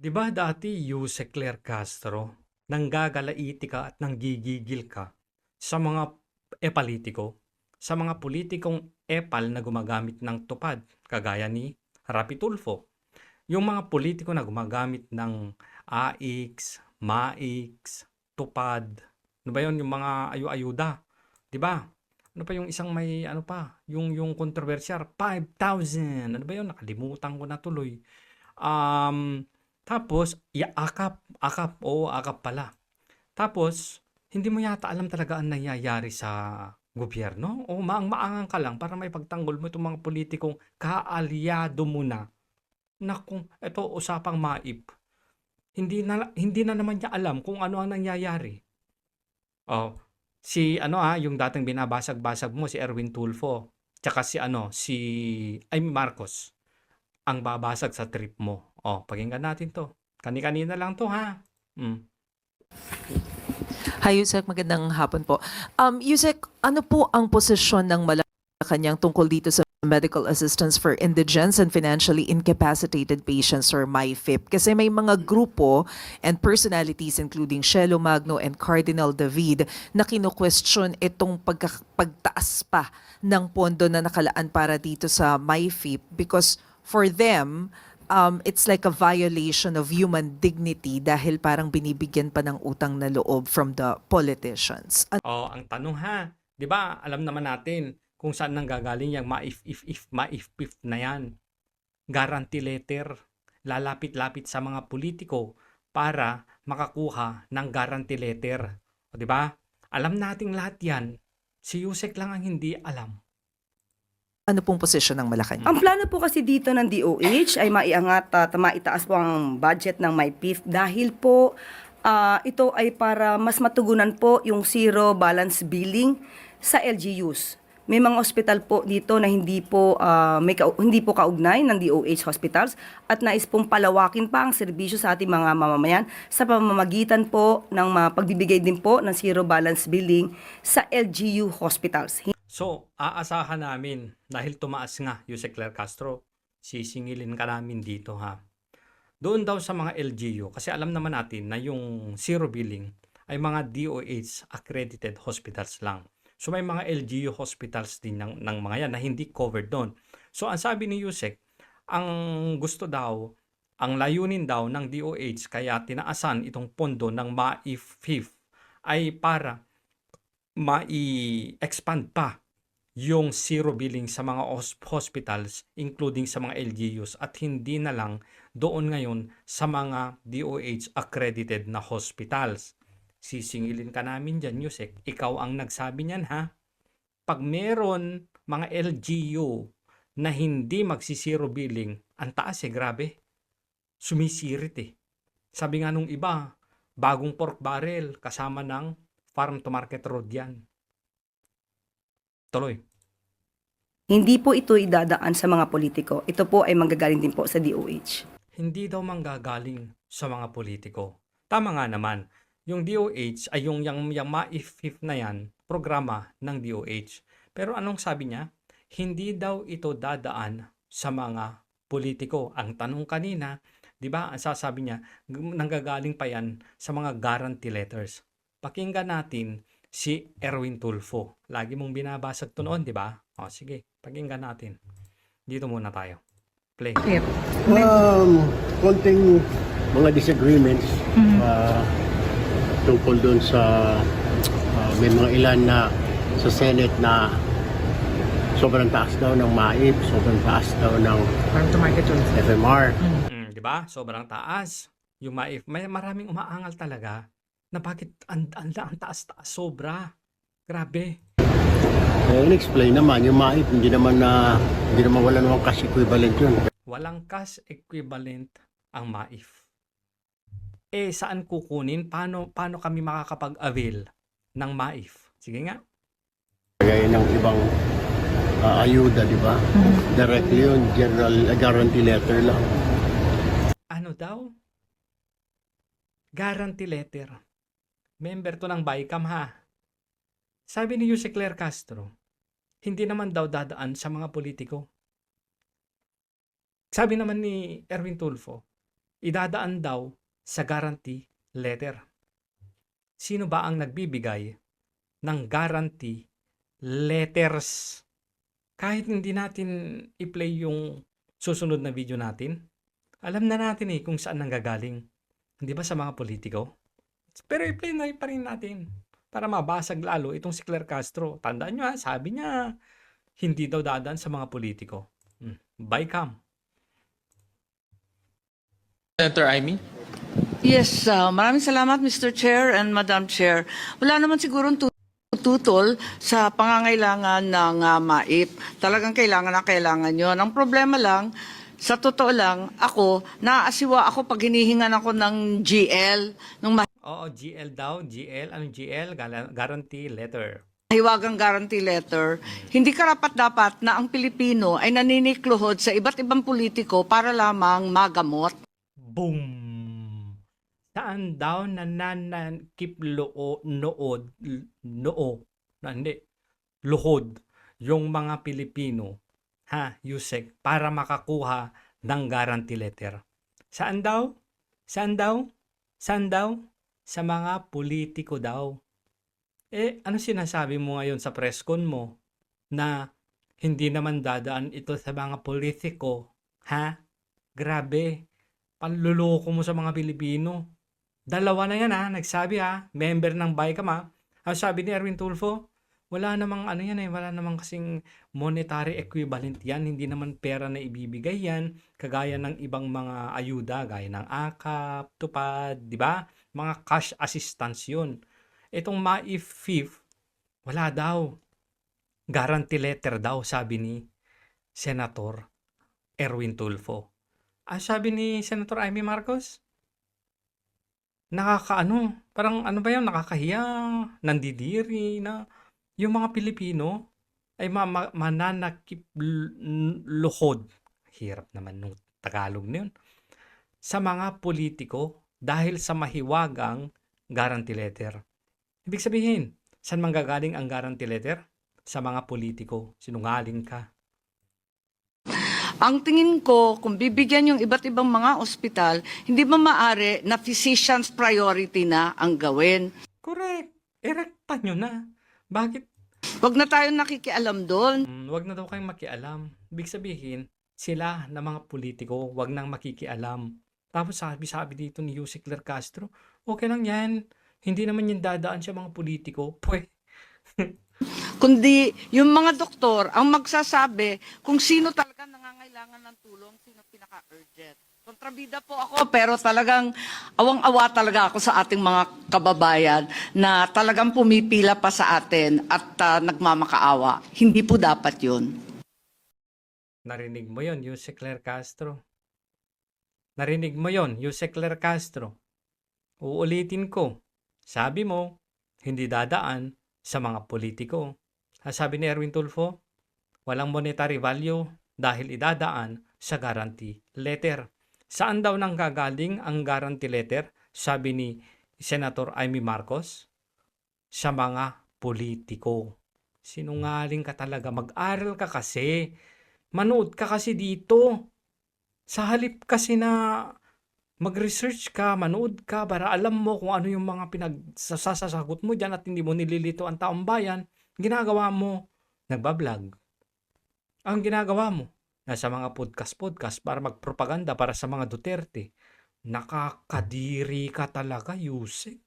'Di ba dati Yuse Claire Castro, nanggagalaiti ka at nanggigigil ka sa mga epalitiko, sa mga politikong epal na gumagamit ng tupad, kagaya ni Rapi Tulfo. Yung mga politiko na gumagamit ng AIX, MAIX, tupad, ano ba yun, yung mga ayu-ayuda, 'di ba? Ano pa yung isang may ano pa, yung controversial, 5,000. Ano ba yun? Nakalimutan ko na tuloy. Tapos akap, oo, akap pala. Tapos hindi mo yata alam talaga ang nangyayari sa gobyerno o maang-maangan ka lang para maipagtanggol mo itong mga politikong kaalyado mo na kung eto usapang MAIP, hindi na naman niya alam kung ano ang nangyayari. Oh, si ano, yung dating binabasag-basag mo si Erwin Tulfo, tsaka si Marcos ang babasag sa trip mo. Oh, pakinggan natin 'to. Kani-kanina lang 'to, ha. Hmm. Hi, Yusek. Magandang hapon po. Yusek, ano po ang posisyon ng Malacanang tungkol dito sa medical assistance for indigents and financially incapacitated patients or MyFIP? Kasi may mga grupo and personalities including Shelo Magno and Cardinal David na kino-question itong pagtaas pa ng pondo na nakalaan para dito sa MyFIP because for them, it's like a violation of human dignity dahil parang binibigyan pa ng utang na loob from the politicians. Oh, ang tanong, ha, 'di ba alam naman natin kung saan nanggagaling yang maif-if na yan. Guarantee letter. Lalapit-lapit sa mga politiko para makakuha ng guarantee letter. O, 'di ba? Alam nating lahat yan. Si Yusek lang ang hindi alam. Ano pong posisyon ng Malacanang? Ang plano po kasi dito ng DOH ay maiangat at maitaas po ang budget ng MyPIF dahil po ito ay para mas matugunan po yung zero balance billing sa LGUs. May mga ospital po dito na hindi po kaugnay ng DOH hospitals at nais pong palawakin pa ang serbisyo sa ating mga mamamayan sa pamamagitan po ng pagbibigay din po ng zero balance billing sa LGU hospitals. So, aasahan namin dahil tumaas nga, Yusek Claire Castro, sisingilin ka namin dito, ha. Doon daw sa mga LGU, kasi alam naman natin na yung zero billing ay mga DOH accredited hospitals lang. So may mga LGU hospitals din ng mga yan na hindi covered doon. So ang sabi ni Yusek, ang gusto daw, ang layunin daw ng DOH kaya tinaasan itong pondo ng MAIF ay para mai-expand pa yung zero billing sa mga hospitals including sa mga LGUs at hindi na lang doon ngayon sa mga DOH accredited na hospitals. Sisingilin ka namin dyan, Yusek. Ikaw ang nagsabi niyan, ha? Pag meron mga LGU na hindi magsisiro billing, ang taas grabe. Sumisirit Sabi nga nung iba, bagong pork barrel kasama ng farm to market road yan. Tuloy. Hindi po ito idadaan sa mga politiko. Ito po ay manggagaling din po sa DOH. Hindi daw manggagaling sa mga politiko. Tama nga naman. Yung DOH ay yung MAIF na yan, programa ng DOH. Pero anong sabi niya? Hindi daw ito dadaan sa mga politiko. Ang tanong kanina, 'di ba? Ang sasabi niya, nanggagaling pa yan sa mga guarantee letters. Pakinggan natin si Erwin Tulfo. Lagi mong binabasag to noon, 'di ba? O sige, pakinggan natin. Dito muna tayo. Play. Konting mga disagreements tungkol doon sa may mga ilan na sa Senate na sobrang taas daw ng MAIP, sobrang taas daw ng FMR. 'Di ba? Sobrang taas. Yung may maraming umaangal talaga na bakit ang taas-taas sobra. Grabe. In-explain naman yung MAIP, hindi naman wala namang cash equivalent yun. Walang cash equivalent ang MAIF. Saan kukunin? Paano kami makakapag-avail ng MAIF? Sige nga. Gaya ng ibang ayuda, di ba? Directly yun, general guarantee letter lang. Ano daw? Guarantee letter. Member to ng BICAM, ha? Sabi ni Yuse Claire Castro, hindi naman daw dadaan sa mga politiko. Sabi naman ni Erwin Tulfo, idadaan daw sa guarantee letter. Sino ba ang nagbibigay ng guarantee letters? Kahit hindi natin i-play yung susunod na video natin, alam na natin kung saan nanggagaling. Hindi ba sa mga politiko? Pero i-play na pa rin natin para mabasag lalo itong si Claire Castro. Tandaan nyo sabi niya, hindi daw dadaan sa mga politiko. Bye, Cam. Senator Amy? Yes, maraming salamat Mr. Chair and Madam Chair. Wala naman sigurong tutol sa pangangailangan ng MAIP. Talagang kailangan na kailangan yon. Ang problema lang, sa totoo lang, ako, naaasiwa ako pag hinihingan ako ng GL, ng Oo, GL daw. GL. Anong GL? Guarantee letter. mahiwagang guarantee letter. Hindi karapat-dapat na ang Pilipino ay naninikluhod sa iba't ibang politiko para lamang magamot. Boom! Saan daw nananakip luhod yung mga Pilipino, Yusek, para makakuha ng guarantee letter? Saan daw? Saan daw? Saan daw? Sa mga politiko daw. Ano sinasabi mo ngayon sa presscon mo na hindi naman dadaan ito sa mga politiko? Grabe. Panluloko mo sa mga Pilipino. Dalawa na yan nagsabi member ng BICAM Ang sabi ni Erwin Tulfo, wala namang wala namang kasing monetary equivalent yan, hindi naman pera na ibibigay yan, kagaya ng ibang mga ayuda, gaya ng AKAP, TUPAD, di ba? Mga cash assistance yun. Itong MAIF, wala daw. Guarantee letter daw, sabi ni Senator Erwin Tulfo. Sabi ni Senator Amy Marcos, parang ba yun, nakakahiya, nandidiri na yung mga Pilipino ay mananakip luhod. Hirap naman nung Tagalog na yun. Sa mga politiko dahil sa mahiwagang guarantee letter. Ibig sabihin, saan manggagaling ang guarantee letter? Sa mga politiko. Sinungaling ka. Ang tingin ko, kung bibigyan yung iba't ibang mga ospital, hindi ba maaari na physician's priority na ang gawin? Correct. Erekta nyo na. Bakit? Huwag na tayo nakikialam doon. Wag na daw kayong makialam. Ibig sabihin, sila na mga politiko, wag nang makikialam. Tapos sabi dito ni Yusek Claire Castro, okay lang yan. Hindi naman yung dadaan sa mga politiko. Kundi yung mga doktor ang magsasabi kung sino talaga nangangailangan ng tulong, sino pinaka-urgent. Kontrabida po ako pero talagang awang-awa talaga ako sa ating mga kababayan na talagang pumipila pa sa atin at nagmamakaawa. Hindi po dapat yun. Narinig mo yon, Yusek Claire Castro. Narinig mo yon, Yusek Claire Castro. Uulitin ko. Sabi mo, hindi dadaan sa mga politiko. Sabi ni Erwin Tulfo, walang monetary value dahil idadaan sa guarantee letter. Saan daw nang gagaling ang guarantee letter? Sabi ni Senator Amy Marcos, sa mga politiko. Sinungaling ka talaga. Mag-aral ka kasi. Manood ka kasi dito. Sa halip kasi na mag-research ka, manood ka para alam mo kung ano yung mga pinagsasagot mo dyan at hindi mo nililito ang taong bayan, ginagawa mo, nagbablog. Ang ginagawa mo, nasa mga podcast para magpropaganda para sa mga Duterte. Nakakadiri ka talaga, Yusek.